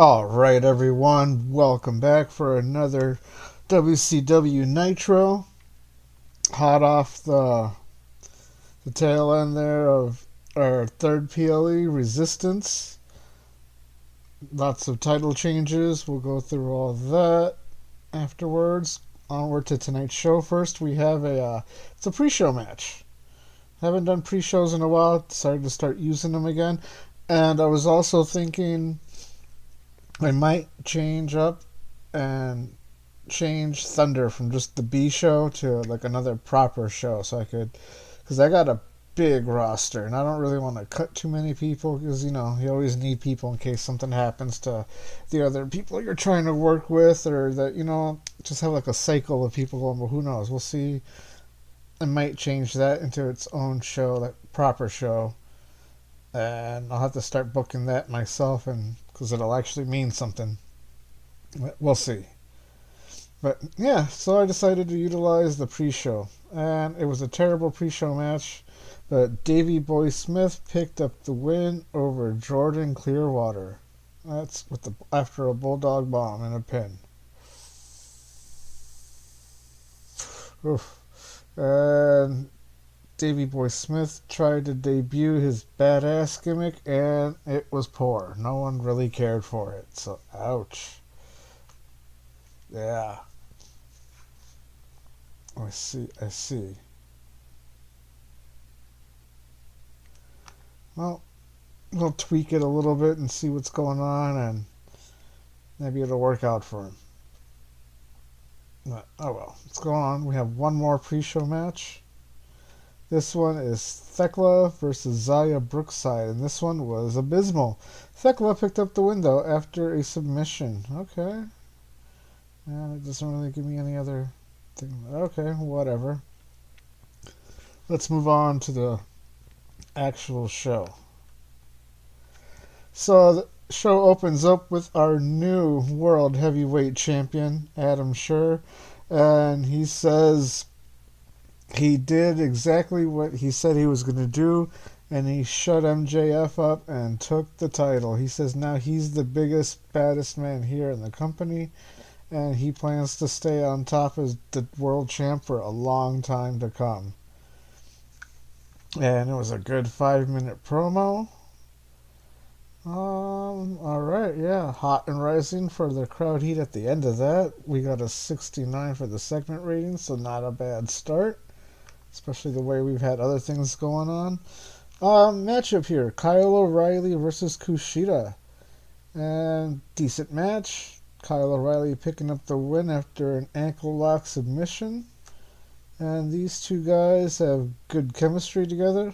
All right, everyone, welcome back for another WCW Nitro. Hot off the tail end there of our third PLE Resistance. Lots of title changes. We'll go through all that afterwards. Onward to tonight's show. First, we have it's a pre-show match. Haven't done pre-shows in a while. Decided to start using them again, and I was also thinking I might change up and change Thunder from just the B show to like another proper show, so I could, because I got a big roster and I don't really want to cut too many people because you always need people in case something happens to the other people you're trying to work with, or that just have like a cycle of people going. But who knows? We'll see. I might change that into its own show, like proper show, and I'll have to start booking that myself, and because it'll actually mean something. We'll see. But yeah, so I decided to utilize the pre-show, and it was a terrible pre-show match. But Davey Boy Smith picked up the win over Jordan Clearwater. That's after a bulldog bomb and a pin. Oof. And Davey Boy Smith tried to debut his badass gimmick, and it was poor. No one really cared for it. So ouch. Yeah. I see. Well, we'll tweak it a little bit and see what's going on, and maybe it'll work out for him. But, oh well, what's going on? We have one more pre-show match. This one is Thekla versus Zaya Brookside, and this one was abysmal. Thekla picked up the win, though, after a submission. Okay. And it doesn't really give me any other thing. Okay, whatever. Let's move on to the actual show. So the show opens up with our new World Heavyweight Champion, Adam Scherr, and he says he did exactly what he said he was going to do, and he shut MJF up and took the title. He says now he's the biggest, baddest man here in the company, and he plans to stay on top as the world champ for a long time to come. And it was a good 5-minute promo. Alright, yeah. Hot and rising for the crowd heat at the end of that. We got a 69 for the segment rating, so not a bad start. Especially the way we've had other things going on. Matchup here. Kyle O'Reilly versus Kushida. And decent match. Kyle O'Reilly picking up the win after an ankle lock submission. And these two guys have good chemistry together.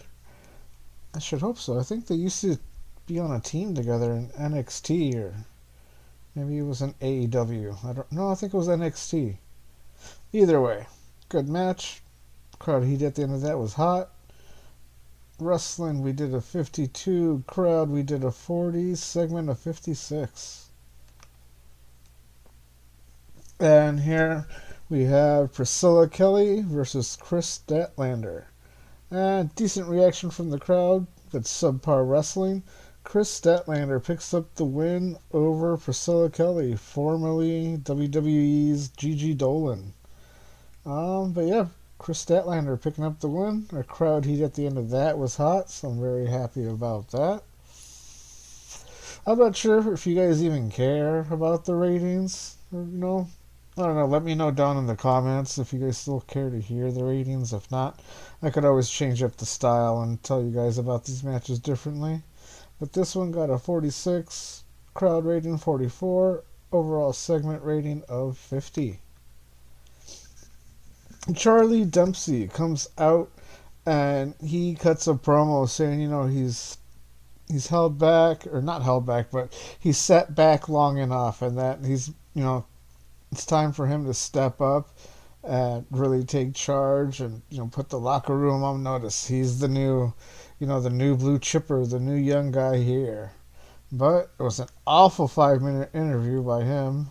I should hope so. I think they used to be on a team together in NXT, or maybe it was an AEW. I don't know. I think it was NXT. Either way, good match. Crowd heat at the end of that was hot. Wrestling, we did a 52. Crowd, we did a 40. Segment of 56. And here we have Priscilla Kelly versus Chris Statlander. Decent reaction from the crowd, but subpar wrestling. Chris Statlander picks up the win over Priscilla Kelly, formerly WWE's Gigi Dolan. But yeah, Chris Statlander picking up the win. Our crowd heat at the end of that was hot, so I'm very happy about that. I'm not sure if you guys even care about the ratings. I don't know. Let me know down in the comments if you guys still care to hear the ratings. If not, I could always change up the style and tell you guys about these matches differently. But this one got a 46, crowd rating 44, overall segment rating of 50. Charlie Dempsey comes out and he cuts a promo saying, he's held back, or not held back, but he's set back long enough, and that he's, it's time for him to step up and really take charge and, put the locker room on notice. He's the new, the new blue chipper, the new young guy here. But it was an awful 5-minute interview by him.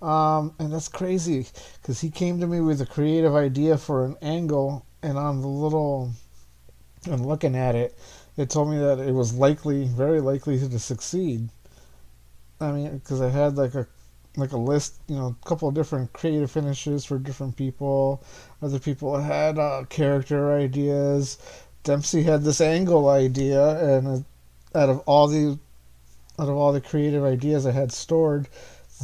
And that's crazy because he came to me with a creative idea for an angle, and and looking at it, it told me that it was very likely to succeed. I mean, because I had like a list, a couple of different creative finishes for different people. Other people had character ideas. Dempsey had this angle idea, and out of all the out of all the creative ideas I had stored,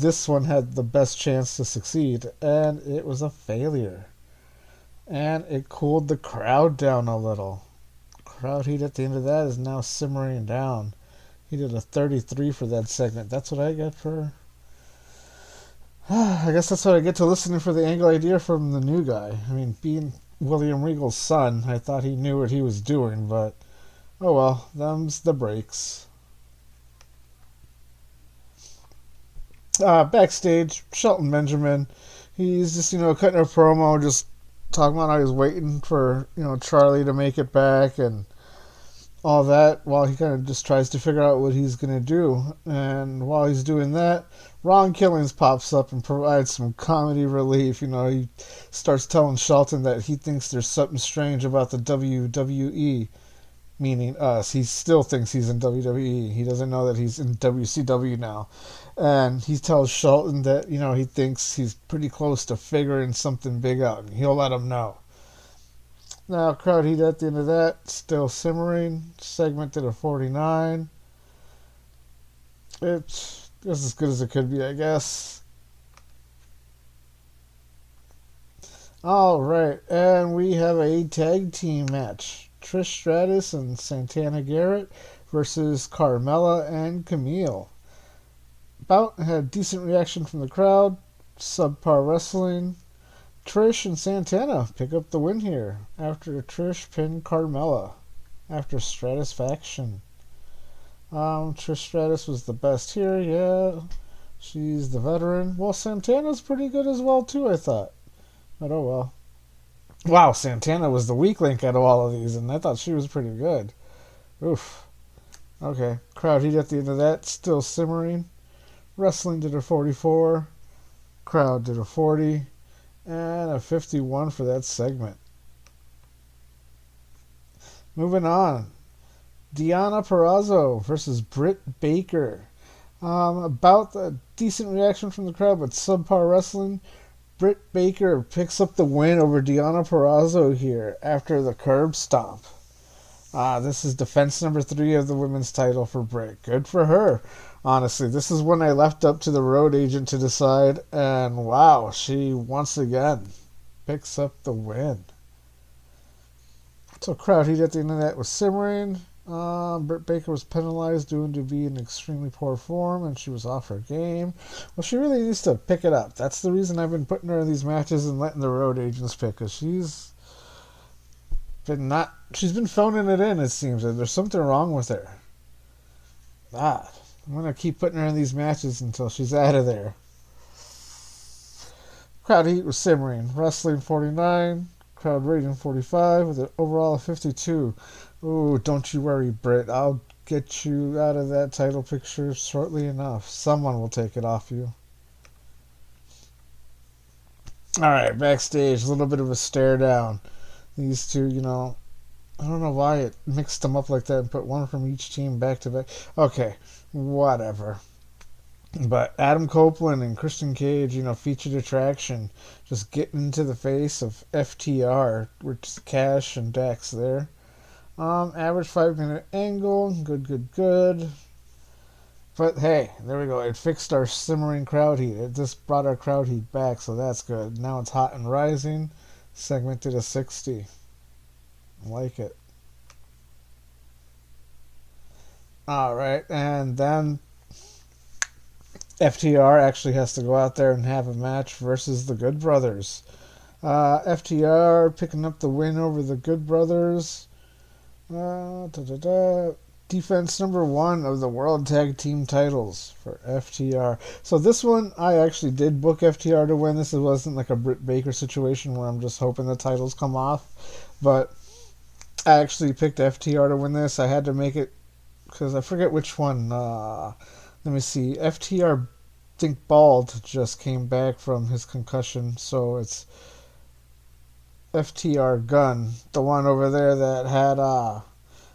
this one had the best chance to succeed, and it was a failure. And it cooled the crowd down a little. Crowd heat at the end of that is now simmering down. He did a 33 for that segment. That's what I get for. I guess that's what I get to listening for the angle idea from the new guy. I mean, being William Regal's son, I thought he knew what he was doing, but oh well, them's the breaks. Backstage, Shelton Benjamin, he's just cutting a promo, just talking about how he's waiting for Charlie to make it back and all that, while he kind of just tries to figure out what he's gonna do. And while he's doing that, Ron Killings pops up and provides some comedy relief. He starts telling Shelton that he thinks there's something strange about the WWE, meaning us. He still thinks he's in WWE. He doesn't know that he's in WCW now. And he tells Shelton that, he thinks he's pretty close to figuring something big out, and he'll let him know. Now, crowd heat at the end of that, still simmering. Segment to the 49. It's just as good as it could be, I guess. Alright, and we have a tag team match. Trish Stratus and Santana Garrett versus Carmella and Camille. Bout had decent reaction from the crowd. Subpar wrestling. Trish and Santana pick up the win here after Trish pinned Carmella after Stratusfaction. Trish Stratus was the best here, yeah. She's the veteran. Well, Santana's pretty good as well, too, I thought. But oh well. Wow, Santana was the weak link out of all of these, and I thought she was pretty good. Oof. Okay, crowd heat at the end of that, still simmering. Wrestling did a 44. Crowd did a 40. And a 51 for that segment. Moving on. Deonna Purrazzo versus Britt Baker. About a decent reaction from the crowd, but subpar wrestling. Britt Baker picks up the win over Deonna Purrazzo here after the curb stomp. This is defense number 3 of the women's title for Britt. Good for her. Honestly, this is one I left up to the road agent to decide, and wow, she once again picks up the win. So crowd heat at the end of that was simmering. Britt Baker was penalized due to be in extremely poor form, and she was off her game. Well, she really needs to pick it up. That's the reason I've been putting her in these matches and letting the road agents pick, because she's been phoning it in, it seems. There's something wrong with her. I'm going to keep putting her in these matches until she's out of there. Crowd heat was simmering. Wrestling 49. Crowd rating 45 with an overall of 52. Ooh, don't you worry, Britt. I'll get you out of that title picture shortly enough. Someone will take it off you. Alright, backstage. A little bit of a stare down. These two, I don't know why it mixed them up like that and put one from each team back to back. Okay, whatever. But Adam Copeland and Christian Cage, featured attraction, just getting into the face of FTR, which is Cash and Dax there. Average 5-minute angle, good. But hey, there we go. It fixed our simmering crowd heat. It just brought our crowd heat back, so that's good. Now it's hot and rising. Segment to the 60. I like it. Alright, and then FTR actually has to go out there and have a match versus the Good Brothers. FTR picking up the win over the Good Brothers. Defense number 1 of the World Tag Team Titles for FTR. So this one, I actually did book FTR to win. This wasn't like a Britt Baker situation where I'm just hoping the titles come off. But I actually picked FTR to win this. I had to make it because I forget which one. Let me see. FTR, I think Bald just came back from his concussion, so it's FTR Gunn, the one over there that had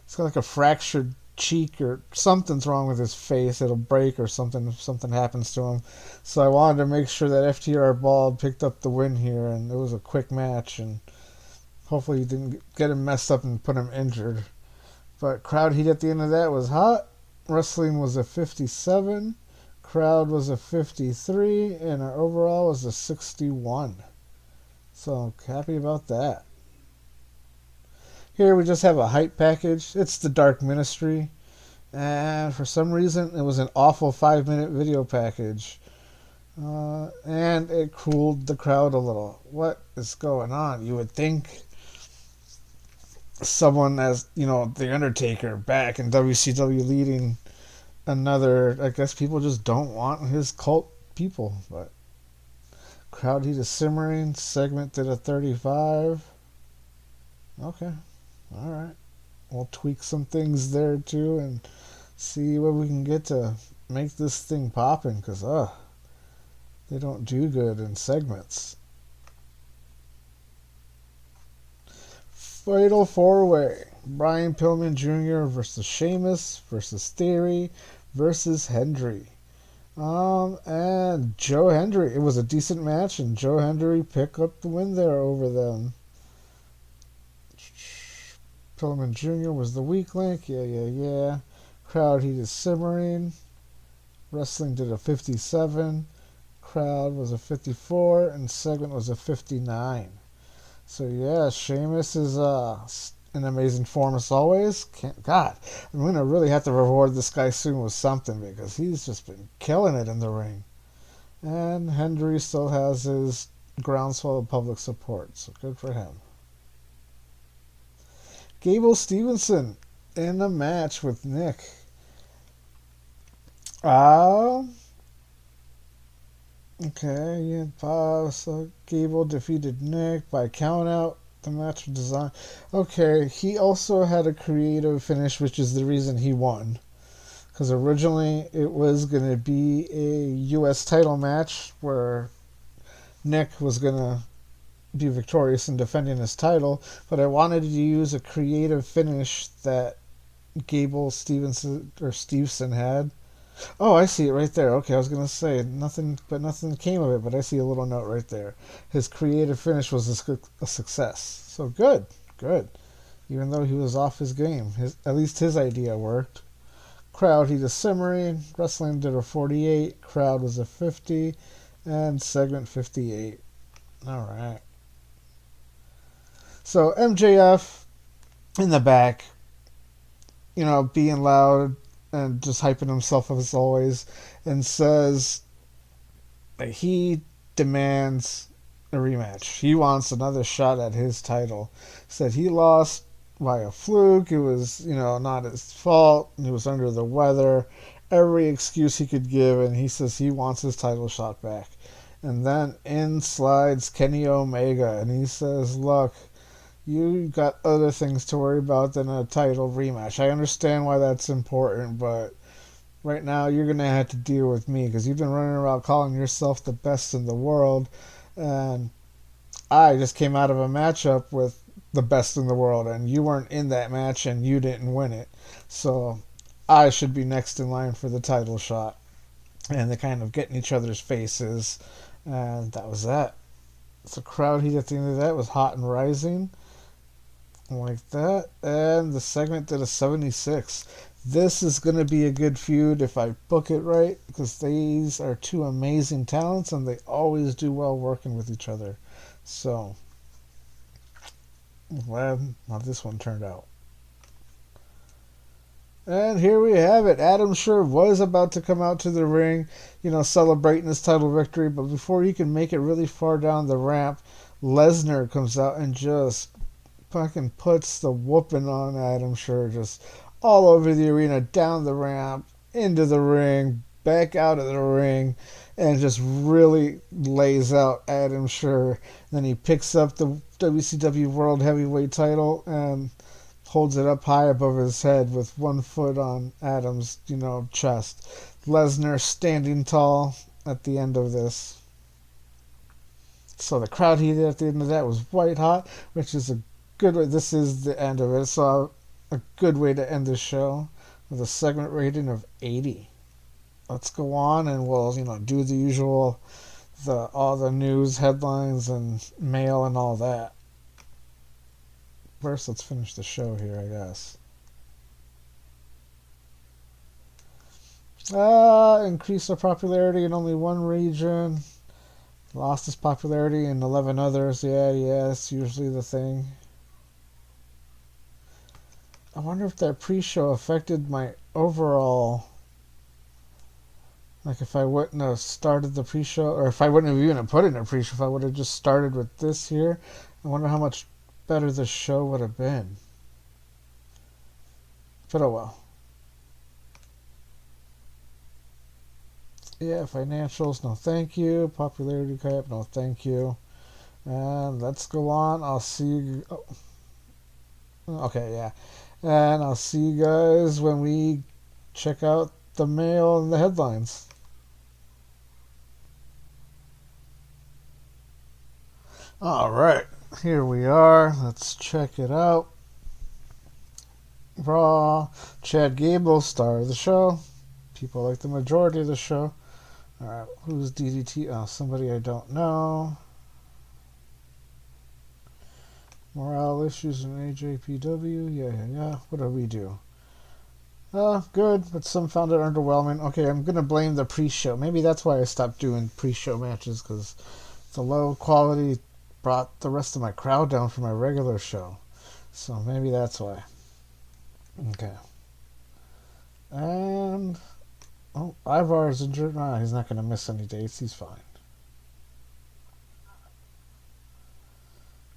it's got like a fractured cheek or something's wrong with his face. It'll break or something if something happens to him. So I wanted to make sure that FTR Bald picked up the win here, and it was a quick match, and hopefully you didn't get him messed up and put him injured. But crowd heat at the end of that was hot. Wrestling was a 57. Crowd was a 53. And our overall was a 61. So happy about that. Here we just have a hype package. It's the Dark Ministry. And for some reason, it was an awful 5-minute video package. And it cooled the crowd a little. What is going on? You would think someone as, The Undertaker back in WCW leading another, I guess people just don't want his cult people, but crowd heat is simmering, segment did a 35. Okay, alright. We'll tweak some things there too and see what we can get to make this thing popping, because they don't do good in segments. Fatal 4-Way. Brian Pillman Jr. versus Sheamus versus Theory versus Hendry. And Joe Hendry. It was a decent match, and Joe Hendry picked up the win there over them. Pillman Jr. was the weak link. Yeah. Crowd heat is simmering. Wrestling did a 57. Crowd was a 54, and segment was a 59. So yeah, Sheamus is in amazing form as always. God, I'm going to really have to reward this guy soon with something, because he's just been killing it in the ring. And Hendry still has his groundswell of public support, so good for him. Gable Stevenson in a match with Nick. Okay, yeah, so Gable defeated Nick by countout. The match was designed. Okay, he also had a creative finish, which is the reason he won. Because originally it was going to be a U.S. title match where Nick was going to be victorious in defending his title, but I wanted to use a creative finish that Gable Stevenson had. Oh, I see it right there. Okay, I was gonna say nothing came of it, but I see a little note right there. His creative finish was a success. So good. Even though he was off his game, at least his idea worked. Crowd heat is simmering. Wrestling did a 48. Crowd was a 50, and segment 58. All right. So MJF in the back, being loud and just hyping himself up as always, and says that he demands a rematch. He wants another shot at his title. Said he lost by a fluke. It was, not his fault. He was under the weather. Every excuse he could give, and he says he wants his title shot back. And then in slides Kenny Omega, and he says, look, you got other things to worry about than a title rematch. I understand why that's important, but right now you're going to have to deal with me, because you've been running around calling yourself the best in the world, and I just came out of a matchup with the best in the world, and you weren't in that match, and you didn't win it. So I should be next in line for the title shot. And they kind of get in each other's faces, and that was that. So crowd heat at the end of that was hot and rising. Like that. And the segment did a 76. This is going to be a good feud if I book it right, because these are two amazing talents and they always do well working with each other. So, I'm glad how this one turned out. And here we have it. Adam Scherr was about to come out to the ring, celebrating his title victory, but before he can make it really far down the ramp, Lesnar comes out and just fucking puts the whooping on Adam Scherr, just all over the arena, down the ramp, into the ring, back out of the ring, and just really lays out Adam Scherr. Then he picks up the WCW World Heavyweight title and holds it up high above his head with one foot on Adam's, chest. Lesnar standing tall at the end of this. So the crowd heat at the end of that was white hot, which is a good way. This is the end of it, so a good way to end the show. with a segment rating of 80. Let's go on and we'll, do the usual, all the news, headlines, and mail and all that. First, let's finish the show here, I guess. Increased our popularity in only one region. Lost its popularity in 11 others. Yeah, it's usually the thing. I wonder if that pre-show affected my overall... Like if I wouldn't have started the pre-show, or if I wouldn't have even put in a pre-show, if I would have just started with this here, I wonder how much better the show would have been. But oh well. Yeah, financials, no thank you. Popularity cap, no thank you. And let's go on. I'll see you... Oh. Okay, yeah. And I'll see you guys when we check out the mail and the headlines. Alright, here we are. Let's check it out. Raw. Chad Gable, star of the show. People like the majority of the show. Alright, who's DDT? Oh, somebody I don't know. Morale issues in AJPW. Yeah. What do we do? Good, but some found it underwhelming. Okay, I'm going to blame the pre-show. Maybe that's why I stopped doing pre-show matches, because the low quality brought the rest of my crowd down for my regular show. So maybe that's why. Okay. And... Oh, Ivar's injured. Nah, he's not going to miss any dates. He's fine.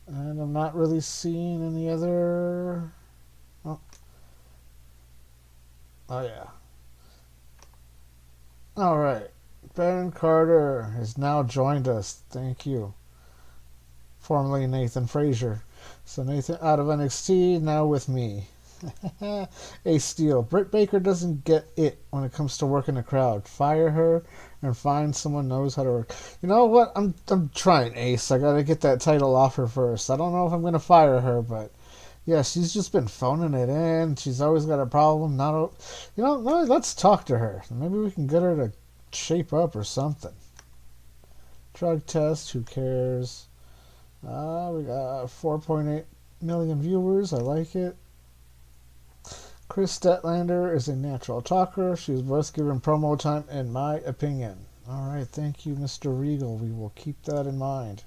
And I'm not really seeing any other... Oh, yeah. Alright. Ben Carter has now joined us. Thank you. Formerly Nathan Frazier. So Nathan out of NXT, now with me. Ace Steel. Britt Baker doesn't get it when it comes to working a crowd. Fire her and find someone knows how to work. You know what? I'm trying, Ace. I gotta get that title off her first. I don't know if I'm gonna fire her, but yeah, she's just been phoning it in. She's always got a problem. Let's talk to her. Maybe we can get her to shape up or something. Drug test. Who cares? We got 4.8 million viewers. I like it. Chris Statlander is a natural talker. She was best given promo time, in my opinion. Alright, thank you, Mr. Regal. We will keep that in mind.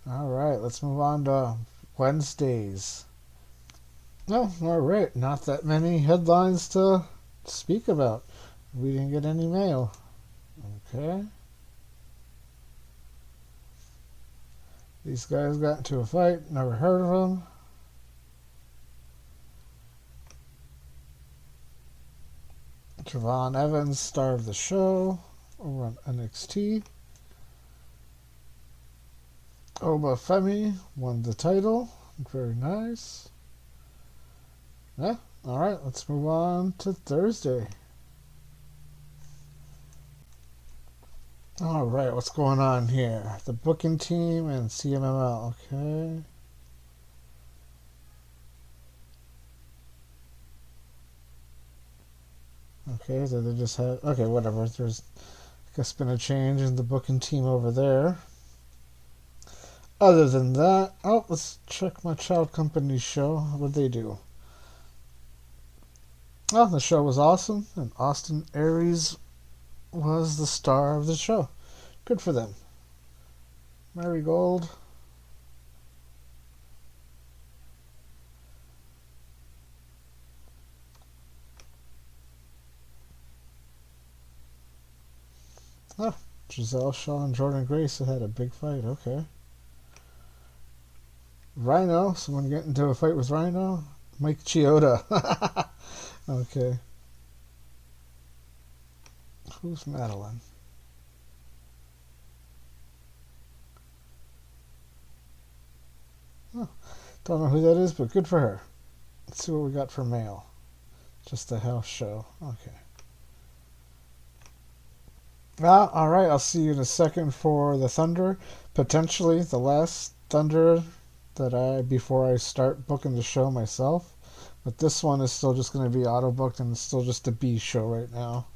Alright, let's move on to Wednesdays. No, alright, not that many headlines to speak about. We didn't get any mail. Okay. These guys got into a fight. Never heard of them. Javon Evans, star of the show, over on NXT. Oba Femi won the title. Very nice. Yeah, alright, let's move on to Thursday. Alright, what's going on here? The booking team and CMML, okay. Okay, so they just had... Okay, whatever. There's, I guess, been a change in the booking team over there. Other than that... Oh, let's check my child company show. What'd they do? Oh, the show was awesome, and Austin Aries was the star of the show. Good for them. Marigold. Oh, Giselle Shaw and Jordan Grace had a big fight. Okay. Rhino. Someone get into a fight with Rhino? Mike Chioda. Okay. Who's Madeline? Oh, don't know who that is, but good for her. Let's see what we got for mail. Just a house show. Okay. Alright, I'll see you in a second for the Thunder. Potentially the last Thunder that before I start booking the show myself. But this one is still just going to be auto booked, and it's still just a B show right now.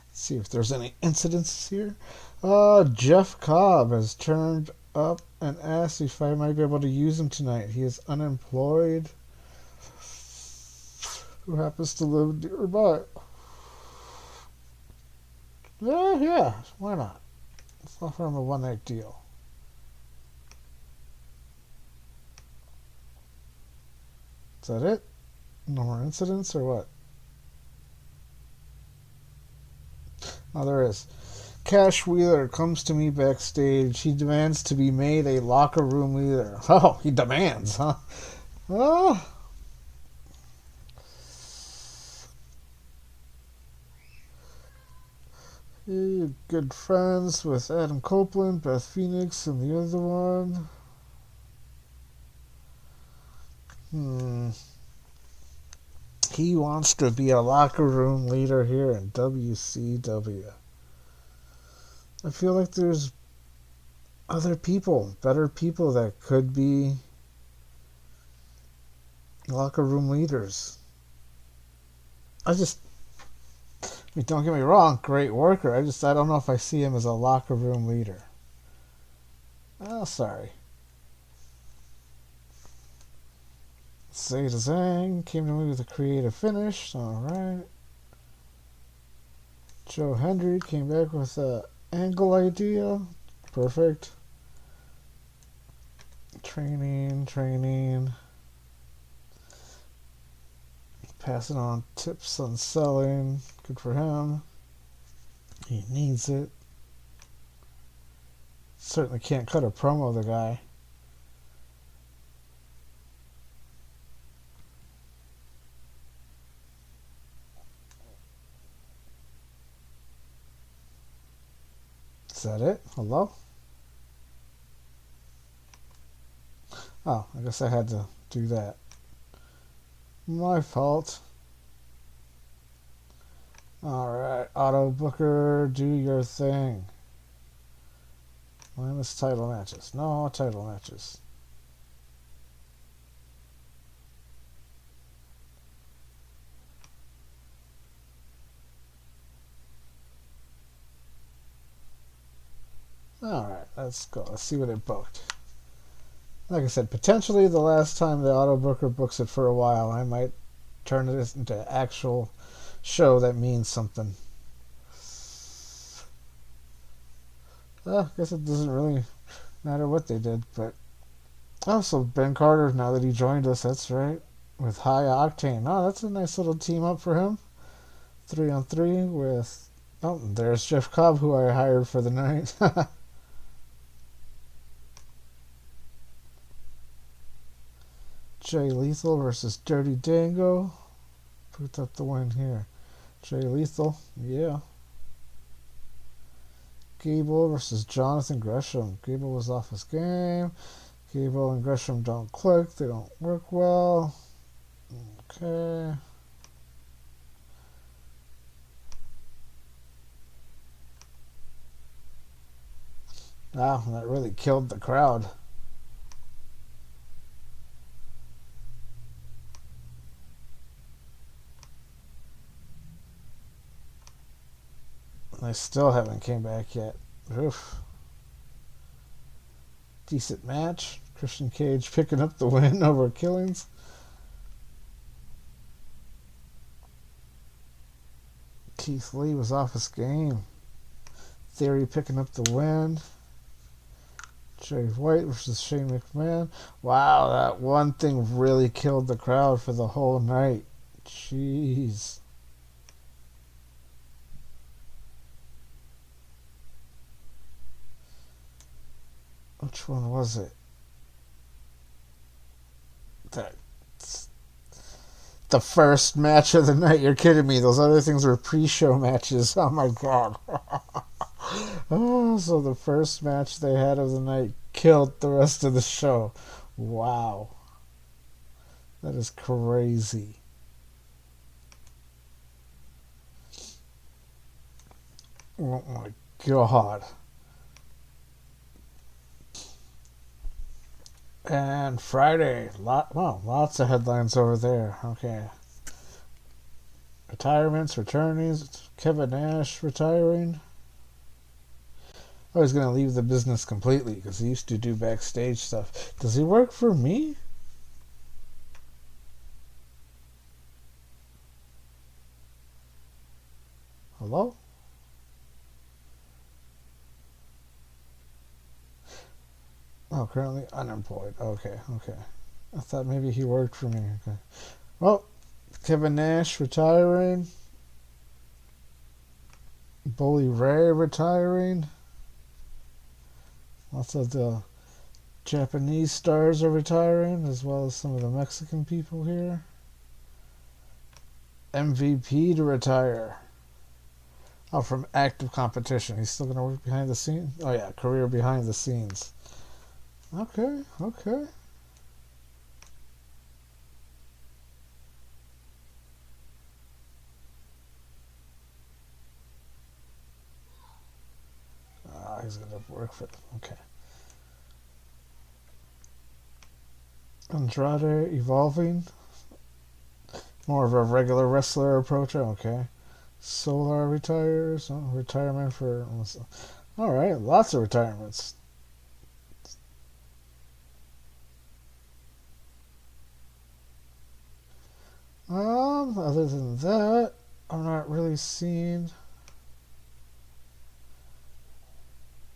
Let's see if there's any incidences here. Jeff Cobb has turned up and asked if I might be able to use him tonight. He is unemployed. Who happens to live nearby? Yeah, why not? Let's offer him a one-night deal. Is that it? No more incidents or what? Oh, there is. Cash Wheeler comes to me backstage. He demands to be made a locker room leader. Oh, he demands, huh? Oh. Hey, good friends with Adam Copeland, Beth Phoenix, and the other one. He wants to be a locker room leader here in WCW. I feel like there's other people, better people that could be locker room leaders. I mean, don't get me wrong, great worker. I don't know if I see him as a locker room leader. Oh, sorry. Zeta Zang came to me with a creative finish. Alright. Joe Hendry came back with an angle idea. Perfect. Training. Passing on tips on selling. Good for him. He needs it. Certainly can't cut a promo, the guy. Is that it? Hello? Oh, I guess I had to do that. My fault. Alright, Auto Booker, do your thing. Minus title matches. No title matches. Alright, let's go. Let's see what it booked. Like I said, potentially the last time the Auto Booker books it for a while, I might turn it into an actual show that means something. I guess it doesn't really matter what they did, but also Ben Carter, now that he joined us, that's right, with High Octane. Oh, that's a nice little team up for him. 3-on-3 with, oh, there's Jeff Cobb, who I hired for the night. Jay Lethal versus Dirty Dango. Put up the win here. Jay Lethal, yeah. Gable versus Jonathan Gresham. Gable was off his game. Gable and Gresham don't click. They don't work well. Okay. Wow, that really killed the crowd. They still haven't came back yet. Oof. Decent match. Christian Cage picking up the win over Killings. Keith Lee was off his game. Theory picking up the win. Jay White versus Shane McMahon. Wow, that one thing really killed the crowd for the whole night. Jeez. Which one was it? That's the first match of the night. You're kidding me. Those other things were pre-show matches. Oh my god. Oh, so the first match they had of the night killed the rest of the show. Wow. That is crazy. Oh my god. And Friday, lots of headlines over there. Okay. Retirements, returnings, Kevin Nash retiring. Oh, he's going to leave the business completely because he used to do backstage stuff. Does he work for me? Hello? Oh, currently unemployed. Okay. I thought maybe he worked for me. Okay. Well, Kevin Nash retiring. Bully Ray retiring. Lots of the Japanese stars are retiring, as well as some of the Mexican people here. MVP to retire. Oh, from active competition. He's still going to work behind the scenes? Oh, yeah, career behind the scenes. Okay. He's going to work for them. Okay. Andrade evolving. More of a regular wrestler approach. Okay. Solar retires. Oh, retirement for... All right, lots of retirements. Other than that, I'm not really seeing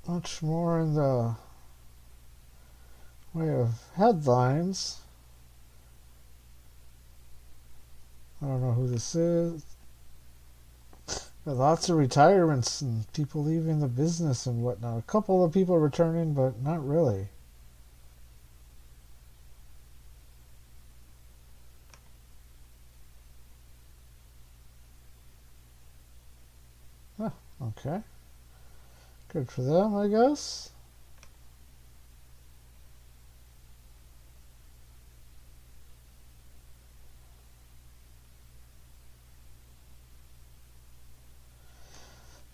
much more in the way of headlines. I don't know who this is. But lots of retirements and people leaving the business and whatnot. A couple of people returning, but not really. Huh, okay. Good for them, I guess.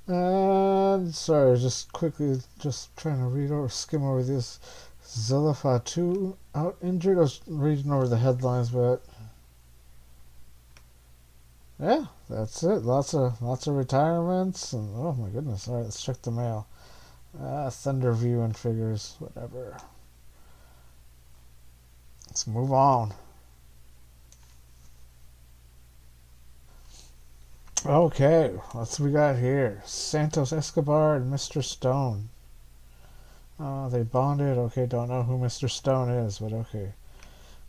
And sorry, just quickly, just trying to read or skim over this. Zilla Fatu out injured. I was reading over the headlines, but yeah, that's it. Lots of retirements, and oh my goodness. All right, let's check the mail. Thunder viewing figures, whatever. Let's move on. Okay, what's we got here? Santos Escobar and Mr. Stone. They bonded. Okay, don't know who Mr. Stone is, but okay.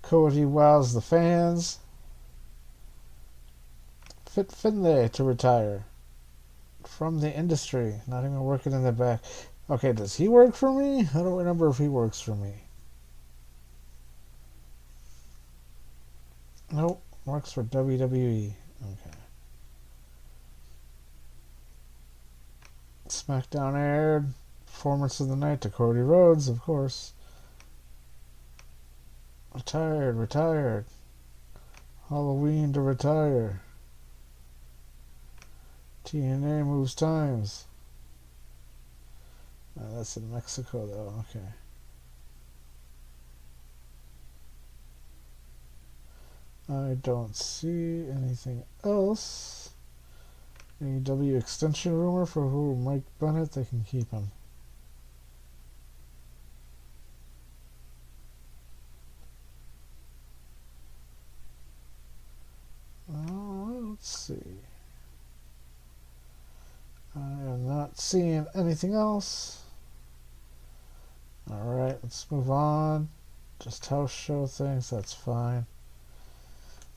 Cody wows the fans. Fit Finlay to retire from the industry. Not even working in the back. Okay, does he work for me? I don't remember if he works for me. Nope, works for WWE. Okay. SmackDown aired. Performance of the night to Cody Rhodes, of course. Retired. Halloween to retire. TNA moves times. That's in Mexico, though. Okay. I don't see anything else. AEW extension rumor for who? Mike Bennett? They can keep him. Let's see. I am not seeing anything else. Alright, let's move on. Just house show things, that's fine.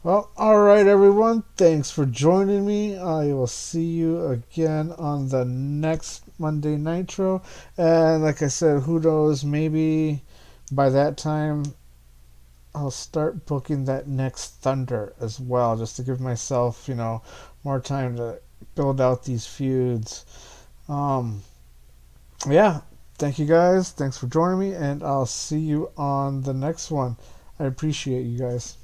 Well, alright everyone, thanks for joining me. I will see you again on the next Monday Nitro. And like I said, who knows, maybe by that time I'll start booking that next Thunder as well, just to give myself, more time to build out these feuds. Yeah, thank you guys. Thanks for joining me, and I'll see you on the next one. I appreciate you guys.